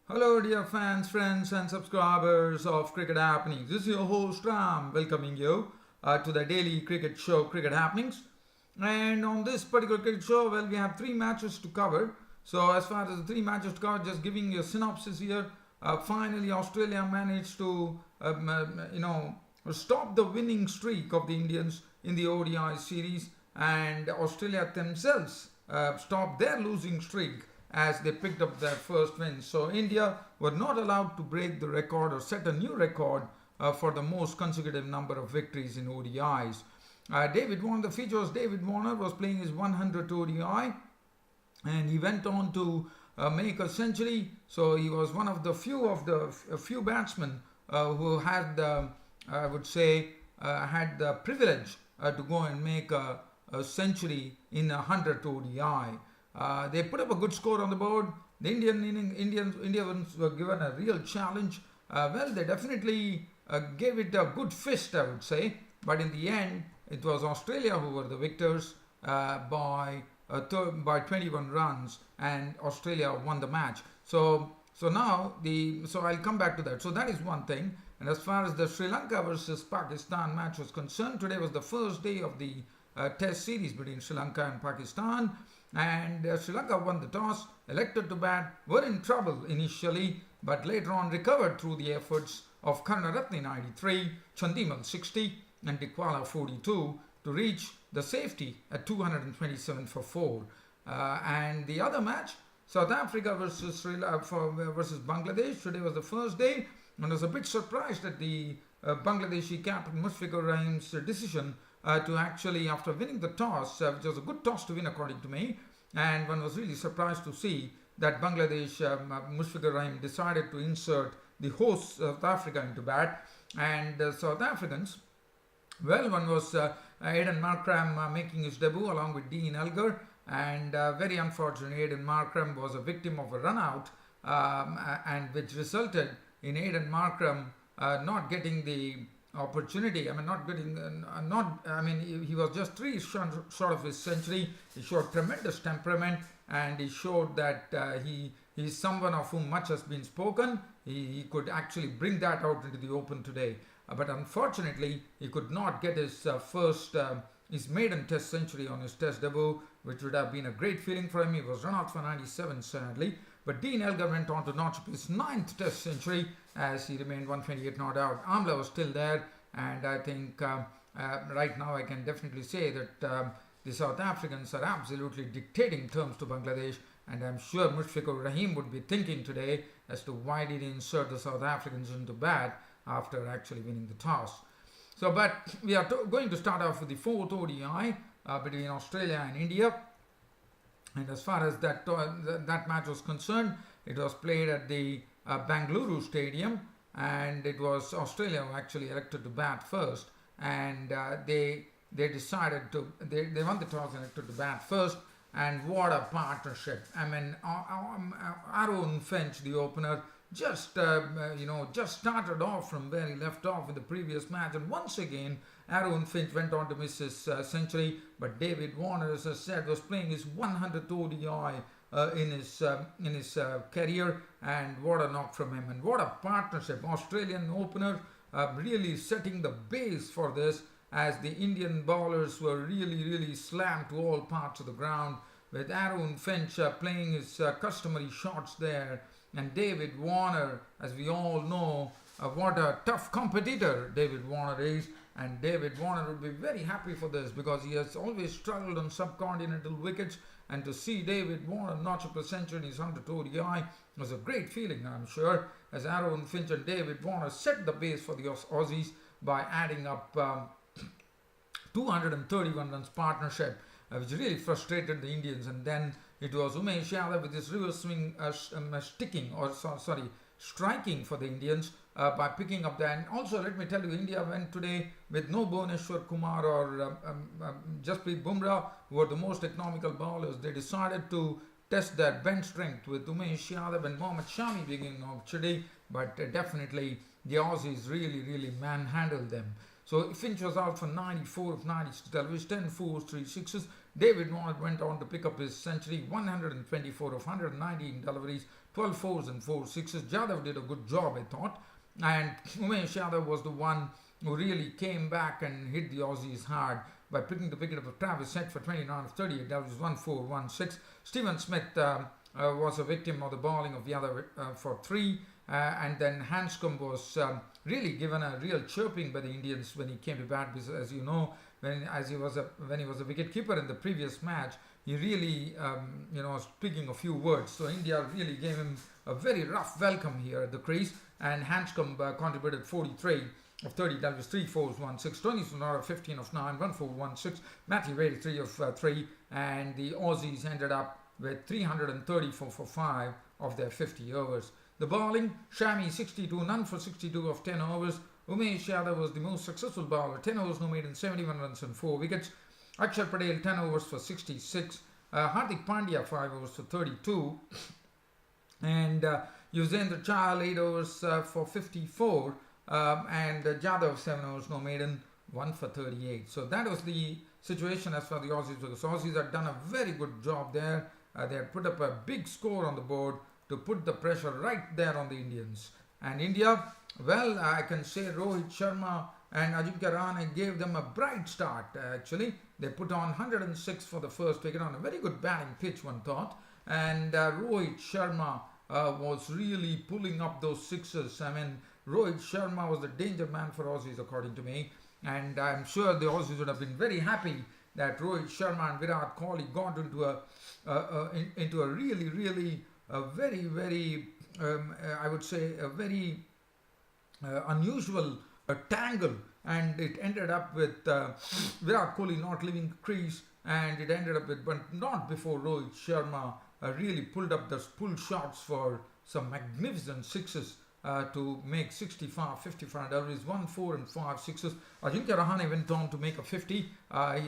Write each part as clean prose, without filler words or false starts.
Hello, dear fans, friends, and subscribers of Cricket Happenings. This is your host Ram, welcoming you to the daily cricket show, Cricket Happenings. And on this particular cricket show, well, we have three matches to cover. So, as far as the three matches to cover, just giving you a synopsis here. Finally, Australia managed to, stop the winning streak of the Indians in the ODI series, and Australia themselves stopped their losing streak as they picked up their first win. So India were not allowed to break the record or set a new record for the most consecutive number of victories in ODIs. David Warner, the feature was David Warner was playing his 100th ODI, and he went on to make a century. So he was one of the few batsmen who had, I would say, had the privilege to go and make a century in a 100th ODI. They put up a good score on the board. The Indians were given a real challenge. They definitely gave it a good fist, I would say. But in the end, it was Australia who were the victors by 21 runs, and Australia won the match. So I'll come back to that. So that is one thing. And as far as the Sri Lanka versus Pakistan match was concerned, today was the first day of the Test series between Sri Lanka and Pakistan. And Sri Lanka won the toss, elected to bat, were in trouble initially, but later on recovered through the efforts of Karunaratne 93, Chandimal 60, and Dikwala 42 to reach the safety at 227 for 4. And the other match, South Africa versus versus Bangladesh, today was the first day, and I was a bit surprised at the Bangladeshi captain Mushfiqur Rahim's decision to actually, after winning the toss, which was a good toss to win according to me, and one was really surprised to see that Bangladesh, Mushfiqur Rahim decided to insert the host South Africa into bat, and South Africans, well, one was Aiden Markram making his debut along with Dean Elgar, and very unfortunately Aiden Markram was a victim of a run out, and which resulted in Aiden Markram not getting the opportunity. He was just three short of his century. He showed tremendous temperament, and he showed that he's someone of whom much has been spoken. He could actually bring that out into the open today. But unfortunately, he could not get his his maiden Test century on his Test debut, which would have been a great feeling for him. He was run out for 97, sadly. But Dean Elgar went on to notch up his 9th Test century as he remained 128 not out. Amla was still there, and I think right now I can definitely say that the South Africans are absolutely dictating terms to Bangladesh, and I'm sure Mushfiqur Rahim would be thinking today as to why did he insert the South Africans into bat after actually winning the toss. So, but we are going to start off with the 4th ODI between Australia and India. And as far as that match was concerned, it was played at the Bangalore Stadium, and it was Australia who actually elected to bat first, and they decided to they won the toss and elected to bat first. And what a partnership! I mean, Aaron Finch, the opener, just started off from where he left off in the previous match, and once again Aaron Finch went on to miss his century. But David Warner, as I said, was playing his 100th ODI in his career, and what a knock from him, and what a partnership! Australian opener really setting the base for this, as the Indian bowlers were really slammed to all parts of the ground, with Aaron Finch playing his customary shots there. And David Warner, as we all know, what a tough competitor David Warner is. And David Warner would be very happy for this, because he has always struggled on subcontinental wickets. And to see David Warner notch up a century in his 100th ODI was a great feeling, I'm sure, as Aaron Finch and David Warner set the base for the Aussies by adding up 231 runs partnership, which really frustrated the Indians. And then it was Umesh Yadav with his reverse swing striking for the Indians by picking up that. And also, let me tell you, India went today with no Bhuvneshwar Kumar or Jasprit Bumrah, who were the most economical bowlers. They decided to test their bench strength with Umesh Yadav and Mohammad Shami beginning of today, but definitely the Aussies really manhandled them. So Finch was out for 94 of 96 deliveries, 10 fours, 3 sixes. David Warner went on to pick up his century, 124 of 119 deliveries, 12 fours and 4 sixes. Jadhav did a good job, I thought. And Umesh Yadav was the one who really came back and hit the Aussies hard by picking the wicket of Travis Head for 29 of 38. That was 1-4, 1-6. Stephen Smith was a victim of the bowling of Yadav for 3. And then Hanscom was really given a real chirping by the Indians when he came to bat, because as you know, when he was a wicket keeper in the previous match, he really was speaking a few words. So India really gave him a very rough welcome here at the crease, and Hanscom contributed 43 of 30. That was 3 fours, 1 6. Tony Sonora 15 of 9, 1 4, 1 6. Matthew Wade 3 of 3, and the Aussies ended up with 334 for 5 of their 50 overs. The bowling, Shami 62, none for 62 of 10 overs. Umesh Yadav was the most successful bowler, 10 overs no maiden, 71 runs and 4 wickets. Akshar Patel 10 overs for 66. Hardik Pandya 5 overs for 32. And Yuzvendra Chahal 8 overs for 54. And Jadhav 7 overs no maiden, 1 for 38. So that was the situation as far as the Aussies were. The Aussies had done a very good job there. They had put up a big score on the board to put the pressure right there on the Indians. And India, well, I can say Rohit Sharma and Ajinkya Rahane gave them a bright start actually. They put on 106 for the first wicket on a very good batting pitch, one thought. And Rohit Sharma was really pulling up those sixes. I mean, Rohit Sharma was the danger man for Aussies, according to me. And I'm sure the Aussies would have been very happy that Rohit Sharma and Virat Kohli got into a really very, I would say, a very unusual tangle, and it ended up with Virat Kohli not leaving the crease, and it ended up with, but not before Rohit Sharma really pulled up the pull shots for some magnificent sixes to make 65, 55 deliveries, 1, 4 and 5 sixes. Ajinkya Rahane went on to make a 50, a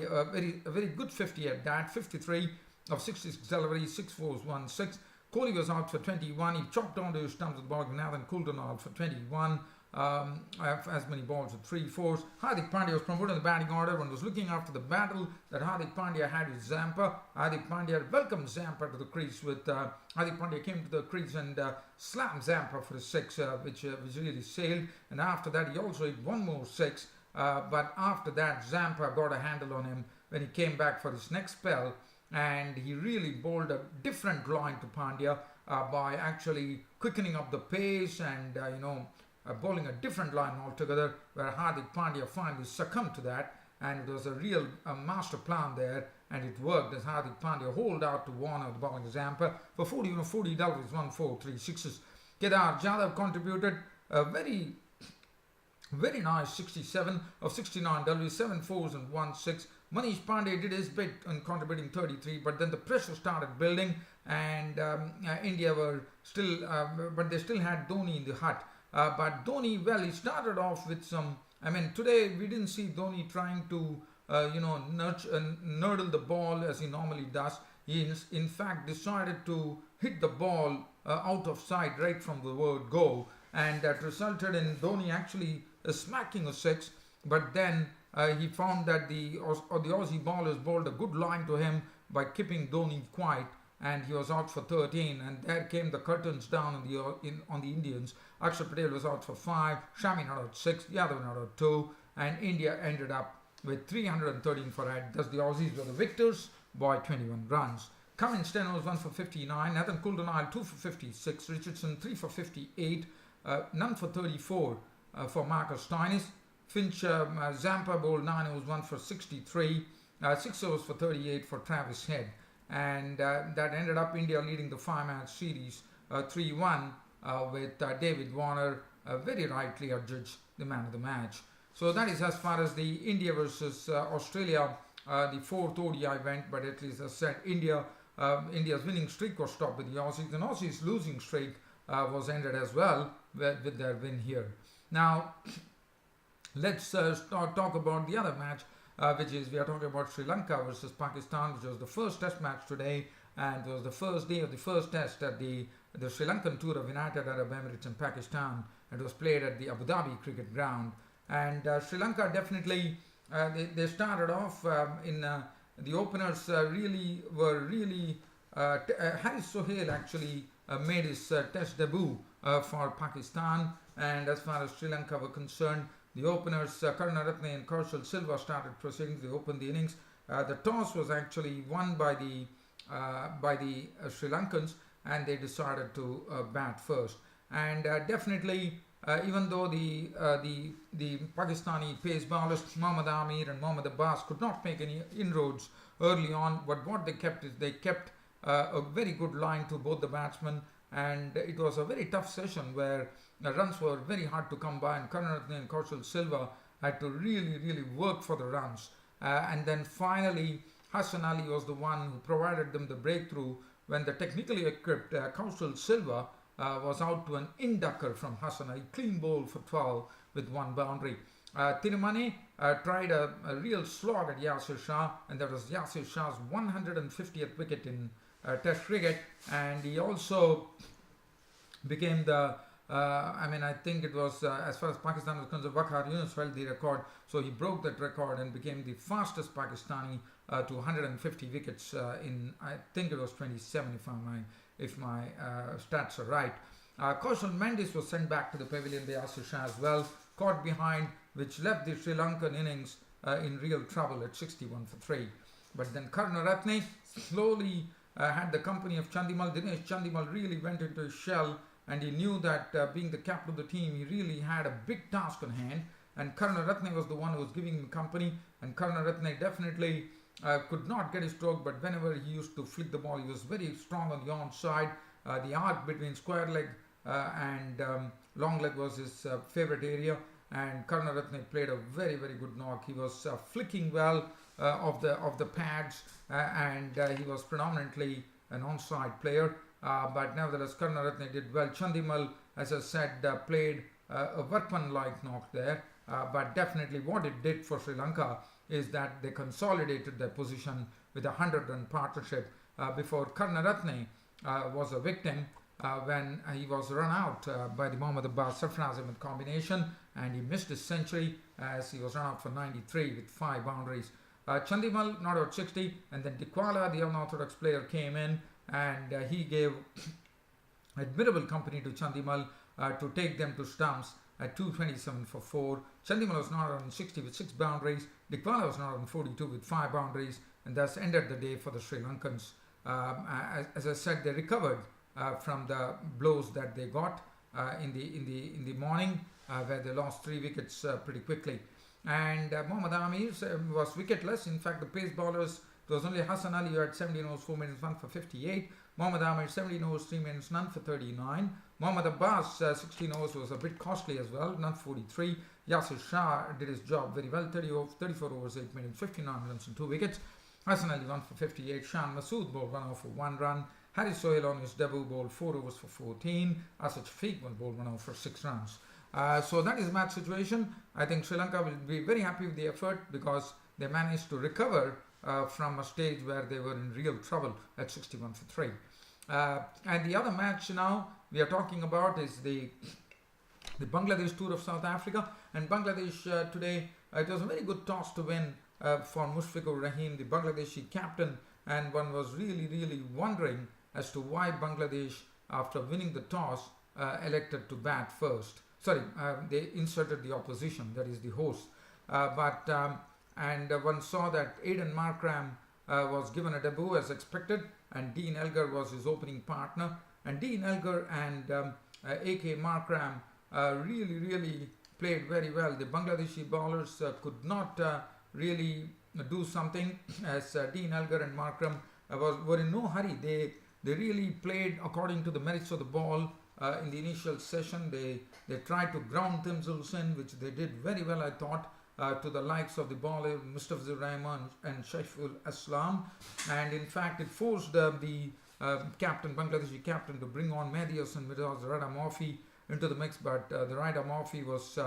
very good 50 at that, 53 of 66 deliveries, 6 fours, 1 6. Kohli was out for 21. He chopped onto his stumps with ball. Nathan Coulton out for 21. As many balls with 3 fours. Hardik Pandya was promoted in the batting order. One was looking after the battle that Hardik Pandya had with Zampa. Hardik Pandya welcomed Zampa to the crease with Hardik Pandya came to the crease and slammed Zampa for a 6, which really sailed. And after that, he also hit one more 6. But after that, Zampa got a handle on him when he came back for his next spell. And he really bowled a different line to Pandya by actually quickening up the pace and bowling a different line altogether, where Hardik Pandya finally succumbed to that, and it was a real master plan there, and it worked as Hardik Pandya holed out to Warner, the bowling Zampa, for 40 deliveries, 1 4 3 6s. Kedar Jadhav contributed a very nice 67 of 69 deliveries, 7 fours and 1 6. Manish Pandey did his bit in contributing 33, but then the pressure started building, and India were still, but they still had Dhoni in the hut. But Dhoni, well, he started off with some. I mean, today we didn't see Dhoni trying to, nurdle the ball as he normally does. He, in fact, decided to hit the ball out of sight right from the word go, and that resulted in Dhoni actually smacking a 6. But then he found that the Aussie bowlers bowled a good line to him by keeping Dhoni quiet, and he was out for 13. And there came the curtains down on the Indians. Akshar Patel was out for 5, Shami not out 6, Yadav not out 2, and India ended up with 313 for 8. Thus the Aussies were the victors by 21 runs. Cummins 10 overs, 1 for 59, Nathan Coulton 2 for 56, Richardson 3 for 58, none for 34 for Marcus Stoinis. Finch Zampa bowled 9 overs, 1 for 63, 6 overs for 38 for Travis Head. And that ended up India leading the 5-match series 3-1 with David Warner very rightly adjudged the man of the match. So that is as far as the India versus Australia, the 4th ODI went, but at least as I said, India's winning streak was stopped with the Aussies, and Aussies' losing streak was ended as well with their win here. Now, let's talk about the other match, which is we are talking about Sri Lanka versus Pakistan, which was the first test match today, and it was the first day of the first test at the Sri Lankan tour of United Arab Emirates in Pakistan. It was played at the Abu Dhabi cricket ground, and Sri Lanka definitely they started off in the openers Harris Sohail actually made his test debut for Pakistan. And as far as Sri Lanka were concerned, the openers Karunaratne and Kaushal Silva started proceedings. They opened the innings. The toss was actually won by the Sri Lankans, and they decided to bat first. And definitely, even though the Pakistani pace bowlers Mohammad Amir and Mohammad Abbas could not make any inroads early on, but what they kept is they kept a very good line to both the batsmen, and it was a very tough session where the runs were very hard to come by, and Karunaratne and Kaushal Silva had to really work for the runs. And then finally, Hassan Ali was the one who provided them the breakthrough when the technically equipped Kaushal Silva was out to an inducker from Hassan Ali, clean bowl for 12 with one boundary. Tirumane tried a real slog at Yasir Shah, and that was Yasir Shah's 150th wicket in Test cricket, and he also became the I think it was as far as Pakistan was concerned, Waqar Yunus held the record, so he broke that record and became the fastest Pakistani to 150 wickets in, I think it was 27 if my stats are right. Kaushal Mendis was sent back to the pavilion by Yasir Shah as well, caught behind, which left the Sri Lankan innings in real trouble at 61 for 3. But then Karunaratne slowly had the company of Chandimal. Dinesh Chandimal really went into his shell, and he knew that being the captain of the team, he really had a big task on hand, and Karunaratne was the one who was giving him company, and Karunaratne definitely could not get his stroke, but whenever he used to flick the ball, he was very strong on the onside. The arc between square leg and long leg was his favourite area, and Karunaratne played a very good knock. He was flicking well of the pads, and he was predominantly an onside player, but nevertheless Karunaratne did well. Chandimal, as I said, played a workman-like knock there, but definitely what it did for Sri Lanka is that they consolidated their position with a 100-run partnership before Karunaratne was a victim when he was run out by the Mohammad Abbas Sarfraz Ahmed combination, and he missed his century as he was run out for 93 with 5 boundaries. Chandimal not out 60, and then Dikwala, the unorthodox player, came in, and he gave admirable company to Chandimal to take them to stumps at 227 for 4. Chandimal was not on 60 with 6 boundaries. Dikwala was not on 42 with 5 boundaries, and thus ended the day for the Sri Lankans. As I said, they recovered from the blows that they got in the morning, where they lost 3 wickets pretty quickly. And Mohammad Amir was wicketless. In fact, the pace bowlers, it was only Hassan Ali who had 17 overs, 4 minutes, 1 for 58. Mohammad Amir 17 overs, 3 minutes, none for 39. Mohammad Abbas 16 overs was a bit costly as well, none for 43. Yasir Shah did his job very well, 34 overs, 8 minutes, 59 runs and 2 wickets. Hassan Ali 1 for 58. Shan Masood bowled 1 over for 1 run. Haris Sohail on his debut bowled 4 overs for 14. Asad Shafiq bowled 1 over for 6 runs. So that is the match situation. I think Sri Lanka will be very happy with the effort because they managed to recover from a stage where they were in real trouble at 61 for 3. And the other match now we are talking about is the Bangladesh tour of South Africa. And Bangladesh today, it was a very good toss to win for Mushfiqur Rahim, the Bangladeshi captain, and one was really wondering as to why Bangladesh, after winning the toss, elected to bat first. Sorry, they inserted the opposition, that is the host. And one saw that Aiden Markram was given a debut as expected, and Dean Elgar was his opening partner. And Dean Elgar and A.K. Markram really played very well. The Bangladeshi bowlers could not really do something, as Dean Elgar and Markram were in no hurry. They really played according to the merits of the ball. In the initial session, they tried to ground themselves in, which they did very well, I thought, to the likes of the bowler Mustafizur Rahman and Shaiful Aslam, and in fact it forced the Bangladeshi captain, to bring on Mehdi Hasan Mirza's Rada Morphy into the mix, but the Rada Morphy was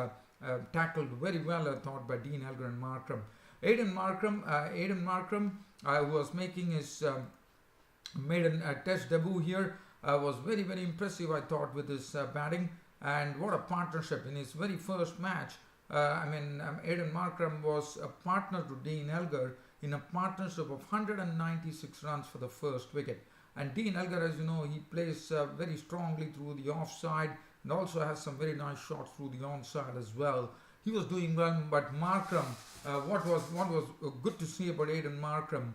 tackled very well, I thought, by Dean Elgar and Markram. Aiden Markram, who was making his maiden test debut here, was very impressive, I thought, with his batting, and what a partnership in his very first match. Aiden Markram was a partner to Dean Elgar in a partnership of 196 runs for the first wicket. And Dean Elgar, as you know, he plays very strongly through the offside and also has some very nice shots through the onside as well. He was doing well, but Markram, what was good to see about Aiden Markram,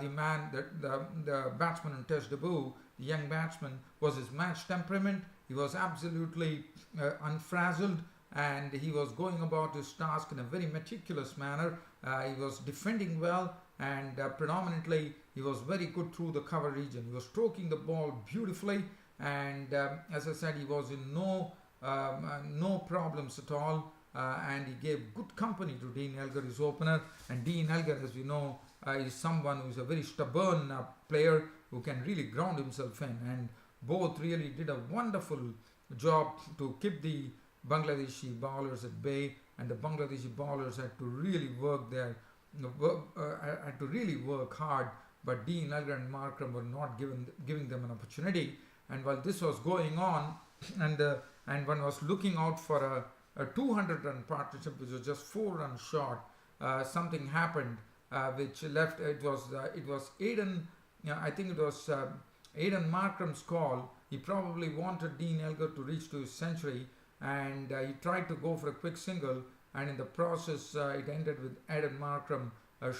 the man, the batsman in Test debut, the young batsman, was his match temperament. He was absolutely unfrazzled, and he was going about his task in a very meticulous manner. He was defending well, and predominantly he was very good through the cover region. He was stroking the ball beautifully, and as I said, he was in no problems at all. And he gave good company to Dean Elgar, his opener. And Dean Elgar, as we know, is someone who is a very stubborn player who can really ground himself in. And both really did a wonderful job to keep the Bangladeshi bowlers at bay. And the Bangladeshi bowlers had to really work hard. But Dean Elgar and Markram were not giving them an opportunity. And while this was going on, and one was looking out for a 200-run partnership, which was just 4 runs short, something happened which left. It was Aiden. I think it was Aiden Markram's call. He probably wanted Dean Elgar to reach to his century, and he tried to go for a quick single, and in the process it ended with Aiden Markram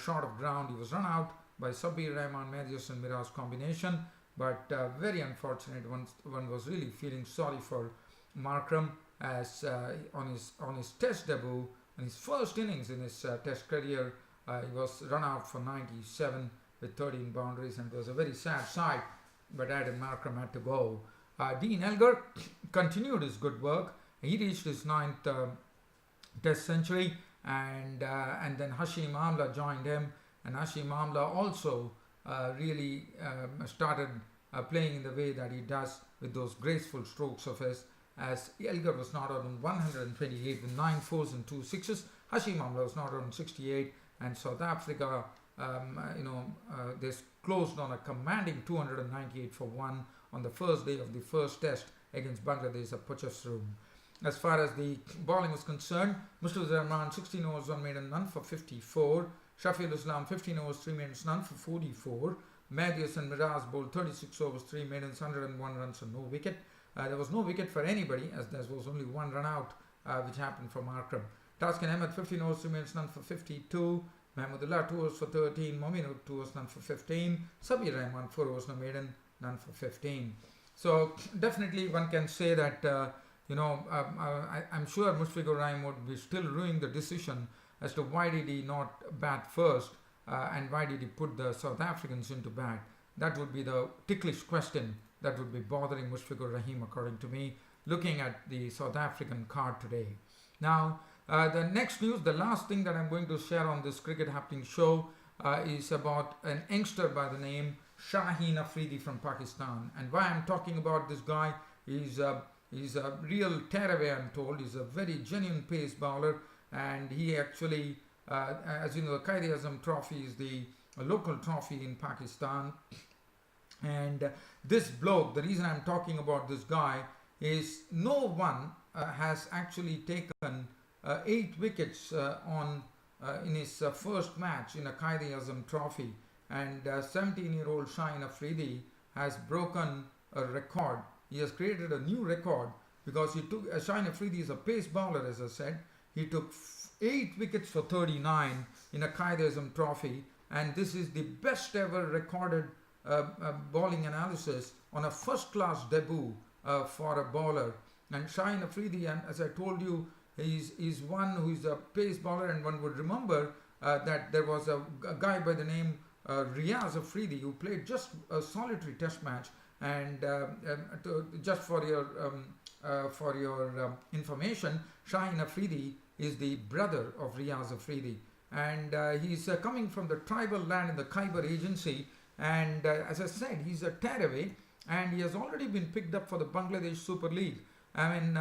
short of ground. He was run out by Sabir Rahman, Matthews and Miraj combination, but very unfortunate. One was really feeling sorry for Markram, as on his Test debut, in his first innings in his Test career, he was run out for 97 with 13 boundaries, and it was a very sad sight. But Aiden Markram had to go. Dean Elgar continued his good work. He reached his 9th Test century, and then Hashim Amla joined him, and Hashim Amla also really started playing in the way that he does, with those graceful strokes of his. As Elgar was not out on 128 with 9 fours and 2 sixes, Hashim Amla was not out on 68, and South Africa, they closed on a commanding 298 for 1 on the first day of the first Test against Bangladesh at Potchefstroom. As far as the bowling was concerned, Mustafizur Rahman 16 overs 1 maiden none for 54, Shafiul Islam 15 overs 3 maidens none for 44, Matthews and Miraj bowled 36 overs 3 maidens 101 runs and no wicket. There was no wicket for anybody, as there was only 1 run out, which happened for Markram. Taskin Ahmed 15 overs 3 maidens none for 52, Mahmudullah 2 overs for 13, Mominur 2 overs none for 15, Sabir Rahman 4 overs no maiden none for 15. So definitely one can say that I'm sure Mushfiqur Rahim would be still ruining the decision as to why did he not bat first, and why did he put the South Africans into bat. That would be the ticklish question that would be bothering Mushfiqur Rahim, according to me, looking at the South African card today. Now, the next news, the last thing that I'm going to share on this Cricket Happening show is about an youngster by the name Shaheen Afridi from Pakistan. And why I'm talking about this guy, he's a real tearaway, I'm told. He's a very genuine pace bowler, and he actually, as you know, the Quaid-e-Azam Trophy is the local trophy in Pakistan. And this bloke, the reason I'm talking about this guy is no one has actually taken 8 wickets in his first match in a Quaid-e-Azam Trophy. And 17-year-old Shaheen Afridi has broken a record. He has created a new record because he took, Shaheen Afridi is a pace bowler, as I said. He took 8 wickets for 39 in a Quaid-e-Azam Trophy, and this is the best ever recorded bowling analysis on a first-class debut for a bowler. And Shaheen Afridi, and as I told you, is one who is a pace bowler, and one would remember that there was a guy by the name Riaz Afridi who played just a solitary Test match. And just for your information, Shaheen Afridi is the brother of Riaz Afridi, and he's coming from the tribal land in the Khyber Agency. And as I said, he's a tearaway, and he has already been picked up for the Bangladesh Super League. I mean,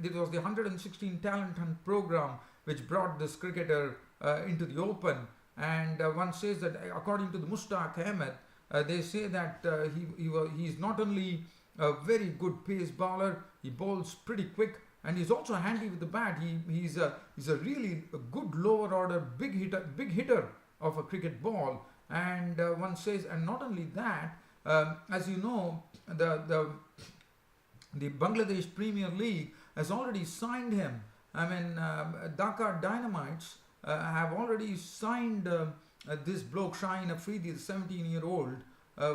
it was the 116 talent hunt program which brought this cricketer into the open. And one says that according to the Mushtaq Ahmed, they say that he's not only a very good pace bowler, he bowls pretty quick, and he's also handy with the bat. He's a really good lower order big hitter of a cricket ball. And one says, and not only that, As you know, the Bangladesh Premier League has already signed him. I mean, Dhaka Dynamites have already signed this bloke Shaheen Afridi, the 17-year-old,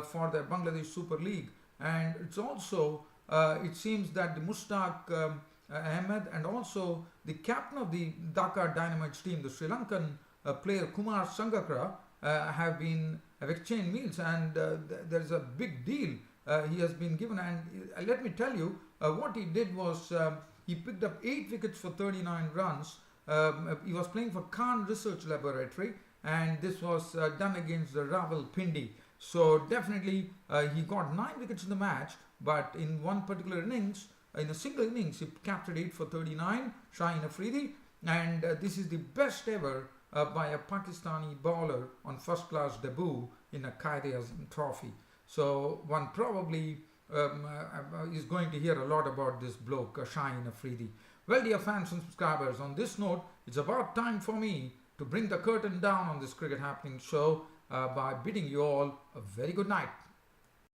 for the Bangladesh Super League. And it's also, it seems that the Mushtaq Ahmed and also the captain of the Dhaka Dynamites team, the Sri Lankan player Kumar Sangakkara, have exchanged meals, and there is a big deal he has been given. And let me tell you, what he did was he picked up 8 wickets for 39 runs. He was playing for Khan Research Laboratory, and this was done against the Rawalpindi. So definitely he got 9 wickets in the match, but in one particular innings, in a single innings, he captured 8 for 39, Shaheen Afridi, and this is the best ever by a Pakistani bowler on first class debut in a Quaid-e-Azam trophy. So one probably is going to hear a lot about this bloke, Shaheen Afridi. Well, dear fans and subscribers, on this note, it's about time for me to bring the curtain down on this cricket happening show by bidding you all a very good night.